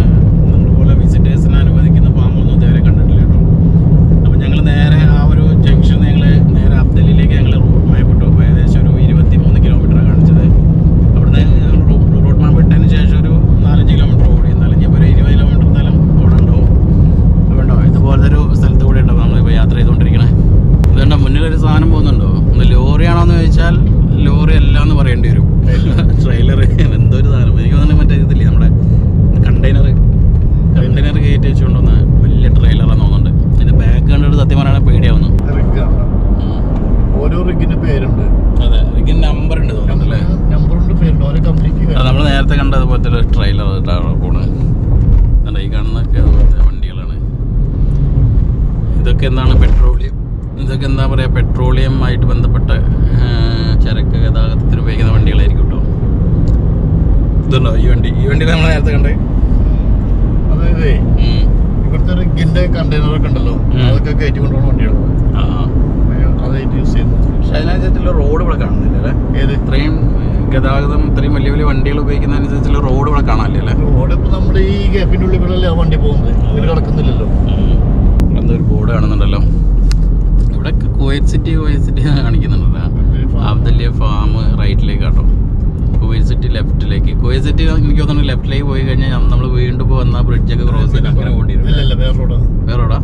നമ്മളിപോലെ വിസിറ്റേഴ്സിനെ അനുവദിക്കുന്ന ഫാമൊന്നും ഇതുവരെ കണ്ടിട്ടില്ല കേട്ടോ. അപ്പം ഞങ്ങൾ നേരെ ആ ഒരു ജംഗ്ഷൻ നേരെ അബ്ദല്ലിയിലേക്ക് ഞങ്ങൾ റൂട്ട് മാപ്പ് ഇട്ടു. അപ്പോൾ ഏകദേശം ഒരു 23 കിലോമീറ്ററാണ് കാണിച്ചത്. അവിടുന്ന് റൂട്ട് മാപ്പ് ഇട്ടതിന് ശേഷം ഒരു 4-5 കിലോമീറ്റർ ഓടി. എന്നാലും ഞാൻ ഒരു 20 കിലോമീറ്റർ എന്തായാലും ഓടാണ്ടാവും. അതുകൊണ്ടോ ഇതുപോലത്തെ ഒരു സ്ഥലത്ത് കൂടെ ഉണ്ടോ നമ്മളിപ്പോൾ യാത്ര ചെയ്തുകൊണ്ടിരിക്കണേ. അതുകൊണ്ടോ മുന്നിലൊരു സാധനം പോകുന്നുണ്ടോ? ഒന്ന് ലോറിയാണോ എന്ന് ചോദിച്ചാൽ ലോറി അല്ല എന്ന് പറയേണ്ടി വരും. ട്രെയിലർ എന്തോ ഒരു സാധനം. എനിക്ക് തോന്നുന്നു മറ്റേ ഇതില്ലേ നമ്മുടെ കണ്ടെയ്നർ കയറ്റി വെച്ചുകൊണ്ടുവന്ന വലിയ ട്രെയിലറാന്ന് തോന്നുന്നുണ്ട്. അതിൻ്റെ ബാക്ക് കണ്ടിട്ട് സത്യം പറയാനാണ് പേടിയാവുന്നു. ഓരോ റിഗിന് പേരുണ്ട്. അതെ, റിഗിന് നമ്പർ ഉണ്ട് തോന്നുന്നുണ്ടല്ലേ? നമ്പറുണ്ട്, പേരുണ്ട്. ഓരോ കമ്പനിക്ക് നമ്മൾ നേരത്തെ കണ്ട അതുപോലത്തെ ഒരു ട്രെയിലർ പോണ്. ഈ കാണുന്നൊക്കെ അതുപോലത്തെ വണ്ടികളാണ്. ഇതൊക്കെ എന്താണ് പെട്രോളിയം, ഇതൊക്കെ എന്താ പറയുക പെട്രോളിയം ആയിട്ട് ബന്ധപ്പെട്ട ചരക്ക് ഗതാഗതത്തിന് ഉപയോഗിക്കുന്ന വണ്ടികളായിരിക്കും കേട്ടോ. ഇതുണ്ടോ ഈ വണ്ടി നമ്മൾ നേരത്തെ കണ്ടേ. അതായത് ഇവിടുത്തെ റിഗിന്റെ കണ്ടെയ്നറൊക്കെ ഉണ്ടല്ലോ, അതൊക്കെ കയറ്റി കൊണ്ടുപോകുന്ന വണ്ടികളാണ്. അതായിട്ട് യൂസ് ചെയ്യുന്നത്. പക്ഷെ അതിനനുസരിച്ചുള്ള റോഡ് ഇവിടെ കാണുന്നില്ല അല്ലേ? ഏത് ഇത്രയും ഗതാഗതം, ഇത്രയും വലിയ വലിയ വണ്ടികൾ ഉപയോഗിക്കുന്നതനുസരിച്ചുള്ള റോഡ് ഇവിടെ കാണാനില്ല അല്ലേ? റോഡ് ഇപ്പം നമ്മൾ ഈ ഗ്യാപ്പിൻ്റെ ഉള്ളിൽ കൂടെ ആ വണ്ടി പോകുന്നത്, ഇങ്ങനെ കിടക്കുന്നില്ലല്ലോ. എന്തൊരു ബോർഡ് കാണുന്നുണ്ടല്ലോ ഇവിടെ. കുവൈറ്റ് സിറ്റി കാണിക്കുന്നുണ്ടല്ലോ. അബ്ദല്ലിയ ഫാം റൈറ്റിലേക്ക് കേട്ടോ, കുവൈറ്റ് സിറ്റി ലെഫ്റ്റിലേക്ക്. കുവൈറ്റ് സിറ്റി എനിക്ക് തോന്നുന്നു ലെഫ്റ്റിലേക്ക് പോയി കഴിഞ്ഞാൽ നമ്മൾ വീണ്ടും ഇപ്പോൾ വന്ന ബ്രിഡ്ജൊക്കെ ക്രോസ് ചെയ്ത് അങ്ങനെ പോകേണ്ടി വരും. ഇല്ല, വേറെ റോഡാ.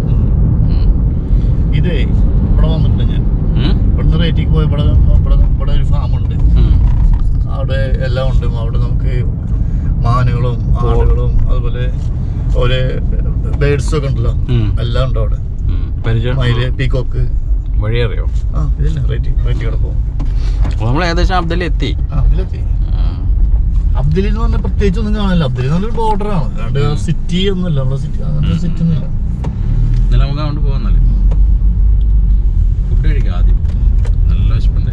ഇതേ ഇവിടെ വന്നിട്ടുണ്ട് ഞാൻ. ഇവിടുന്ന് റേറ്റിക്ക് പോയി ഇവിടെ ഒരു ഫാമുണ്ട്. അവിടെ എല്ലാം ഉണ്ട്. അവിടെ നമുക്ക് മാനുകളും ആടുകളും അതുപോലെ ഓരോ ബേഡ്സൊക്കെ ഉണ്ടല്ലോ, എല്ലാം ഉണ്ട് അവിടെ. മയില്, പീക്കോക്ക്. വഴി അറിയോ? ഇതില്ല, റേറ്റ് കിടക്കും. നമ്മൾ ഏകദേശം അബ്ദല്ലി എത്തി. അബ്ദലി എന്ന് പറഞ്ഞാൽ പ്രത്യേകിച്ച് ഒന്നും കാണില്ല. അബ്ദലി നല്ലൊരു ബോർഡറാണ്, അല്ലാണ്ട് സിറ്റി ഒന്നുമില്ല. നമ്മുടെ സിറ്റി അങ്ങനത്തെ സിറ്റി ഒന്നുമില്ല. എന്നാലും നമുക്ക് അങ്ങോട്ട് പോകാന്നല്ലേ. ഫുഡ് കഴിക്കാം ആദ്യം, നല്ല വിശപ്പുണ്ട്.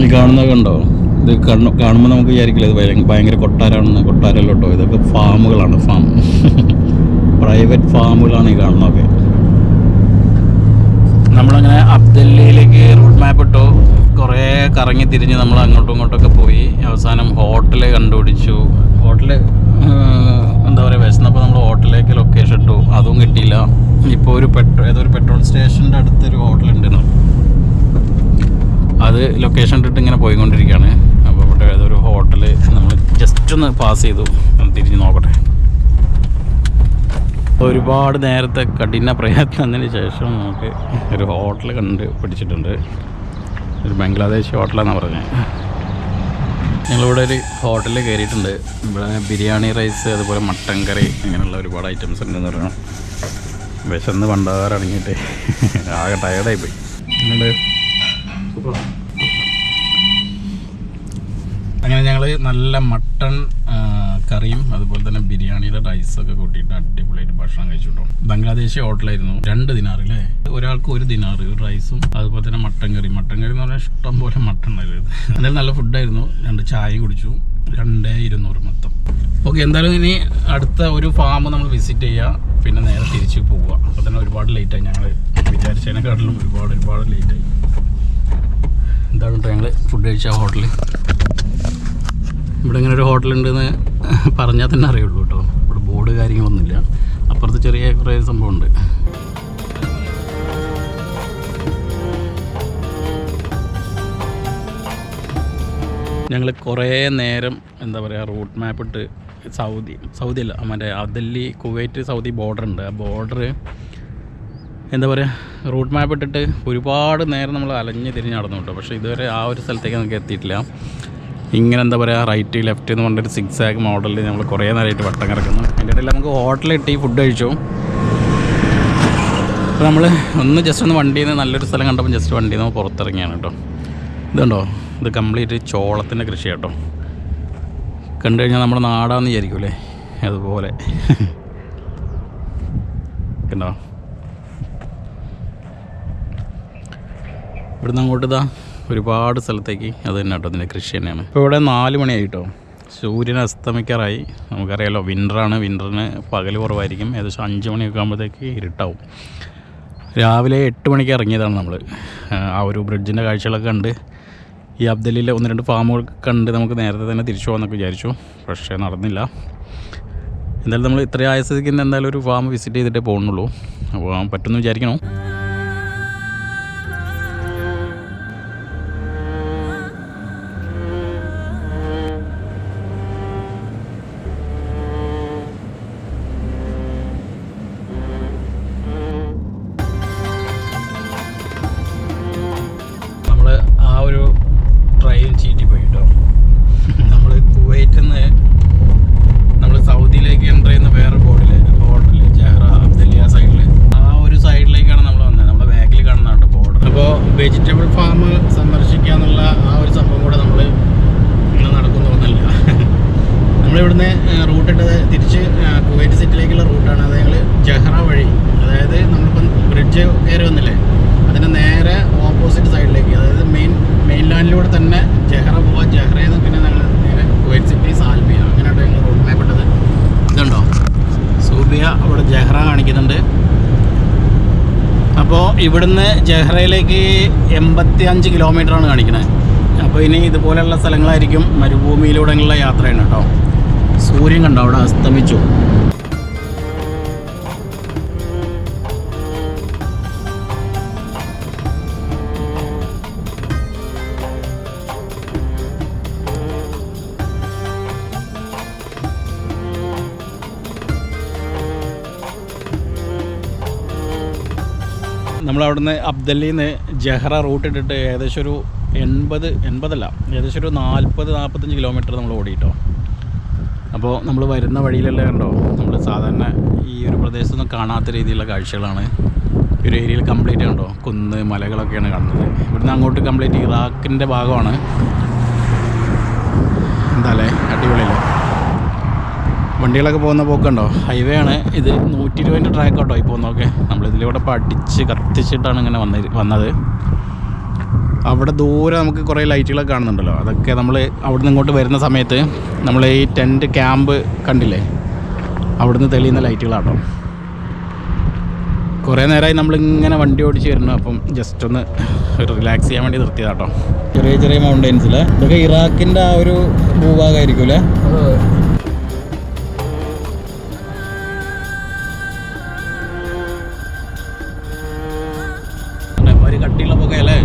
ഈ കാണുന്നതൊക്കെ ഉണ്ടോ? ഇത് കാണുമ്പോൾ നമുക്ക് വിചാരിക്കില്ല ഇത് ഭയങ്കര കൊട്ടാരമാണെന്ന്. കൊട്ടാരമല്ല കേട്ടോ, ഇതൊക്കെ ഫാമുകളാണ്. പ്രൈവറ്റ് ഫാമുകളാണ് ഈ കാണുന്നതൊക്കെ. നമ്മളങ്ങനെ അബ്ദല്ലിയിലേക്ക് റൂട്ട് മാപ്പ് ഇട്ടു. കുറേ കറങ്ങി തിരിഞ്ഞ് നമ്മൾ അങ്ങോട്ടും ഇങ്ങോട്ടൊക്കെ പോയി. അവസാനം ഹോട്ടൽ കണ്ടുപിടിച്ചു. ഹോട്ടൽ എന്താ പറയുക, വിശന്നപ്പോൾ നമ്മൾ ഹോട്ടലിലേക്ക് ലൊക്കേഷൻ ഇട്ടു, അതും കിട്ടിയില്ല. ഇപ്പോൾ ഏതൊരു പെട്രോൾ സ്റ്റേഷൻ്റെ അടുത്തൊരു ഹോട്ടലുണ്ടായിരുന്നു, അത് ലൊക്കേഷൻ ഇട്ടിട്ട് ഇങ്ങനെ പോയിക്കൊണ്ടിരിക്കുകയാണ്. അപ്പോൾ ഇവിടെ ഏതൊരു ഹോട്ടൽ നമ്മൾ ജസ്റ്റ് ഒന്ന് പാസ് ചെയ്തു, തിരിഞ്ഞ് നോക്കട്ടെ. ഒരുപാട് നേരത്തെ കഠിന പ്രയത്നത്തിന് ശേഷം നമുക്ക് ഒരു ഹോട്ടൽ പിടിച്ചിട്ടുണ്ട്. ഒരു ബംഗ്ലാദേശ് ഹോട്ടലാണെന്നാണ് പറഞ്ഞത്. ഞങ്ങളിവിടെ ഒരു ഹോട്ടലിൽ കയറിയിട്ടുണ്ട്. ഇവിടെ ബിരിയാണി റൈസ്, അതുപോലെ മട്ടൻ കറി, അങ്ങനെയുള്ള ഒരുപാട് ഐറ്റംസ് ഉണ്ടെന്ന് പറയണം. വിശന്ന് പണ്ടാറടങ്ങിയിട്ട് ആകെ ടയർഡായി പോയി. അങ്ങനെ ഞങ്ങൾ നല്ല മട്ടൺ കറിയും അതുപോലെ തന്നെ ബിരിയാണിയുടെ റൈസൊക്കെ കൂട്ടിയിട്ട് അടിപൊളിയായിട്ട് ഭക്ഷണം കഴിച്ചിട്ടോ. ബംഗ്ലാദേശി ഹോട്ടലായിരുന്നു. 2 ദിനാർ അല്ലേ, ഒരാൾക്ക് 1 ദിനാർ റൈസും അതുപോലെ തന്നെ മട്ടൻ കറി എന്ന് പറഞ്ഞാൽ ഇഷ്ടം പോലെ മട്ടൺ ആയിരുന്നു. എന്തായാലും നല്ല ഫുഡായിരുന്നു. 2 ചായയും കുടിച്ചു. 2,200 മൊത്തം. ഓക്കെ, എന്തായാലും ഇനി അടുത്ത ഒരു ഫാം നമ്മൾ വിസിറ്റ് ചെയ്യുക, പിന്നെ നേരെ തിരിച്ച് പോവുക. അപ്പോൾ തന്നെ ഒരുപാട് ലേറ്റായി. ഞങ്ങൾ വിചാരിച്ചതിനെക്കാട്ടിലും ഒരുപാട് ലേറ്റായി. എന്താണ് കേട്ടോ ഞങ്ങൾ ഫുഡ് കഴിച്ച ഹോട്ടൽ. ഇവിടെ ഇങ്ങനെ ഒരു ഹോട്ടലുണ്ടെന്ന് പറഞ്ഞാൽ തന്നെ അറിയുള്ളൂ കേട്ടോ. ഇവിടെ ബോർഡ് കാര്യങ്ങളൊന്നുമില്ല. അപ്പുറത്ത് ചെറിയ കുറേ സംഭവമുണ്ട്. ഞങ്ങൾ കുറേ നേരം എന്താ പറയുക റൂട്ട് മാപ്പ് ഇട്ട് സൗദി അല്ല മറ്റേ അബ്ദല്ലി കുവൈറ്റ് സൗദി ബോർഡർ ഉണ്ട്. ആ ബോർഡർ എന്താ പറയുക റൂട്ട് മാപ്പ് ഇട്ടിട്ട് ഒരുപാട് നേരം നമ്മൾ അലഞ്ഞ് തിരിഞ്ഞ് നടന്നു കേട്ടോ. പക്ഷേ ഇതുവരെ ആ ഒരു സ്ഥലത്തേക്ക് നമുക്ക് എത്തിയിട്ടില്ല. ഇങ്ങനെ എന്താ പറയുക റൈറ്റ് ലെഫ്റ്റ് എന്ന് പറഞ്ഞൊരു 6 മോഡലിൽ നമ്മൾ കുറേ നേരമായിട്ട് വട്ടം കിടക്കുന്നു. അതിൻ്റെ ഇടയിൽ നമുക്ക് ഹോട്ടലിലെത്തി ഫുഡ് കഴിച്ചു. അപ്പോൾ നമ്മൾ ജസ്റ്റ് ഒന്ന് വണ്ടിയിൽ നിന്ന് നല്ലൊരു സ്ഥലം കണ്ടപ്പോൾ ജസ്റ്റ് വണ്ടിയിൽ നിന്ന് പുറത്തിറങ്ങിയാണ് കേട്ടോ. ഇതുണ്ടോ, ഇത് കംപ്ലീറ്റ് ചോളത്തിൻ്റെ കൃഷി കേട്ടോ. കണ്ടു കഴിഞ്ഞാൽ നമ്മുടെ നാടാന്ന് വിചാരിക്കൂലേ, അതുപോലെ കണ്ടോ. ഇവിടുന്ന് അങ്ങോട്ട് ഇതാ ഒരുപാട് സ്ഥലത്തേക്ക് അത് തന്നെ കേട്ടോ, അതിൻ്റെ കൃഷി തന്നെയാണ്. ഇപ്പോൾ ഇവിടെ 4 മണിയായിട്ടോ, സൂര്യൻ അസ്തമിക്കാറായി. നമുക്കറിയാലോ വിൻ്ററാണ്, വിൻ്ററിന് പകൽ കുറവായിരിക്കും. ഏകദേശം 5 മണിയൊക്കെ ആകുമ്പോഴത്തേക്ക് ഇരുട്ടാവും. രാവിലെ 8 മണിക്ക് ഇറങ്ങിയതാണ് നമ്മൾ. ആ ഒരു ബ്രിഡ്ജിൻ്റെ കാഴ്ചകളൊക്കെ കണ്ട് ഈ അബ്ദല്ലിയിലെ 1-2 ഫാമുകൾ കണ്ട് നമുക്ക് നേരത്തെ തന്നെ തിരിച്ചു പോകാമെന്നൊക്കെ വിചാരിച്ചു. പക്ഷേ നടന്നില്ല. എന്തായാലും നമ്മൾ ഇത്രയും ആയ സ്ഥിതിക്ക് എന്തായാലും ഒരു ഫാം വിസിറ്റ് ചെയ്തിട്ടേ പോകുന്നുള്ളൂ. അപ്പോൾ പറ്റുമെന്ന് വിചാരിക്കണോ. ട്രെയിൻ ചീറ്റിപ്പോയി കേട്ടോ. നമ്മൾ കുവൈറ്റിൽ നിന്ന് നമ്മൾ സൗദിയിലേക്ക് എൻ്റർ ചെയ്യുന്ന വേറെ ബോർഡറിൽ ജഹ്റ അബ്ദല്ലിയ സൈഡിൽ ആ ഒരു സൈഡിലേക്കാണ് നമ്മൾ വന്നത്. നമ്മുടെ ബാക്കിൽ കാണുന്നതാണ് ബോർഡർ. അപ്പോൾ വെജിറ്റബിൾ ഫാം സന്ദർശിക്കുക എന്നുള്ള ആ ഒരു സംഭവം കൂടെ നമ്മൾ ഇന്ന് നടക്കുന്നു തോന്നില്ല. നമ്മളിവിടുന്ന് റൂട്ടിട്ടത് തിരിച്ച് കുവൈറ്റ് സിറ്റിയിലേക്കുള്ള റൂട്ടാണ്. അത് ഞങ്ങൾ ജഹ്റ വഴി, അതായത് നമ്മളിപ്പം ബ്രിഡ്ജ് കയറി വന്നില്ലേ അതിൻ്റെ നേരെ ഓപ്പോസിറ്റ് സൈഡിലേക്ക്, അതായത് മെയിൻലാൻഡിലൂടെ തന്നെ ജഹ്റ പോവുക. ജഹ്റയിൽ നിന്ന് പിന്നെ ഞങ്ങൾ നേരെ കുവൈറ്റ് സിറ്റി സാൽബിയ, അങ്ങനെയായിട്ട് ഞങ്ങൾ റോഡ് മാപ്പ് ഇട്ടത്. ഇതുണ്ടോ സൂബിയ, അവിടെ ജഹ്റ കാണിക്കുന്നുണ്ട്. അപ്പോൾ ഇവിടുന്ന് ജഹ്റയിലേക്ക് 85 കിലോമീറ്ററാണ് കാണിക്കുന്നത്. അപ്പോൾ ഇനി ഇതുപോലെയുള്ള സ്ഥലങ്ങളായിരിക്കും, മരുഭൂമിയിലൂടെയുള്ള യാത്രയാണ് കേട്ടോ. സൂര്യൻ കണ്ടോ അവിടെ അസ്തമിച്ചു. നമ്മളവിടുന്ന് അബ്ദല്ലിയിൽ നിന്ന് ജഹ്റ റൂട്ട് ഇട്ടിട്ട് ഏകദേശം ഒരു 40-45 കിലോമീറ്റർ നമ്മൾ ഓടിയിട്ടോ. അപ്പോൾ നമ്മൾ വരുന്ന വഴിയിലല്ലേ കണ്ടോ, നമ്മൾ സാധാരണ ഈ ഒരു പ്രദേശത്തൊന്നും കാണാത്ത രീതിയിലുള്ള കാഴ്ചകളാണ്. ഈ ഒരു ഏരിയയിൽ കംപ്ലീറ്റ് കണ്ടോ, കുന്ന് മലകളൊക്കെയാണ് കാണുന്നത്. ഇവിടുന്ന് അങ്ങോട്ട് കംപ്ലീറ്റ് ഇറാഖിൻ്റെ ഭാഗമാണ്. എന്താ അല്ലേ, അടിപൊളിയല്ലേ. വണ്ടികളൊക്കെ പോകുന്ന പോക്കുണ്ടോ, ഹൈവേ ആണ് ഇത്. 120 ട്രാക്ക് കേട്ടോ ഈ പോകുന്നതൊക്കെ. നമ്മളിതിലൂടെ പഠിച്ച് കത്തിച്ചിട്ടാണ് ഇങ്ങനെ വന്നത്. അവിടെ ദൂരെ നമുക്ക് കുറേ ലൈറ്റുകളൊക്കെ കാണുന്നുണ്ടല്ലോ. അതൊക്കെ നമ്മൾ അവിടെ നിന്ന് ഇങ്ങോട്ട് വരുന്ന സമയത്ത് നമ്മൾ ഈ ടെൻറ്റ് ക്യാമ്പ് കണ്ടില്ലേ, അവിടുന്ന് തെളിയുന്ന ലൈറ്റുകളാട്ടോ. കുറേ നേരമായി നമ്മളിങ്ങനെ വണ്ടി ഓടിച്ച് വരുന്നു. അപ്പം ജസ്റ്റ് ഒന്ന് റിലാക്സ് ചെയ്യാൻ വേണ്ടി നിർത്തിയതാട്ടോ. ചെറിയ ചെറിയ മൗണ്ടെയിൻസിൽ ഇതൊക്കെ ഇറാഖിൻ്റെ ആ ഒരു ഭൂഭാഗമായിരിക്കും അല്ലേ. കട്ടിയുള്ള പുകയല്ലേ.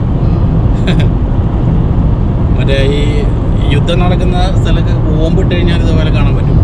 മറ്റേ ഈ യുദ്ധം നടക്കുന്ന സ്ഥലത്ത് ബോംബിട്ട് കഴിഞ്ഞാൽ ഇതുപോലെ കാണാൻ പറ്റും.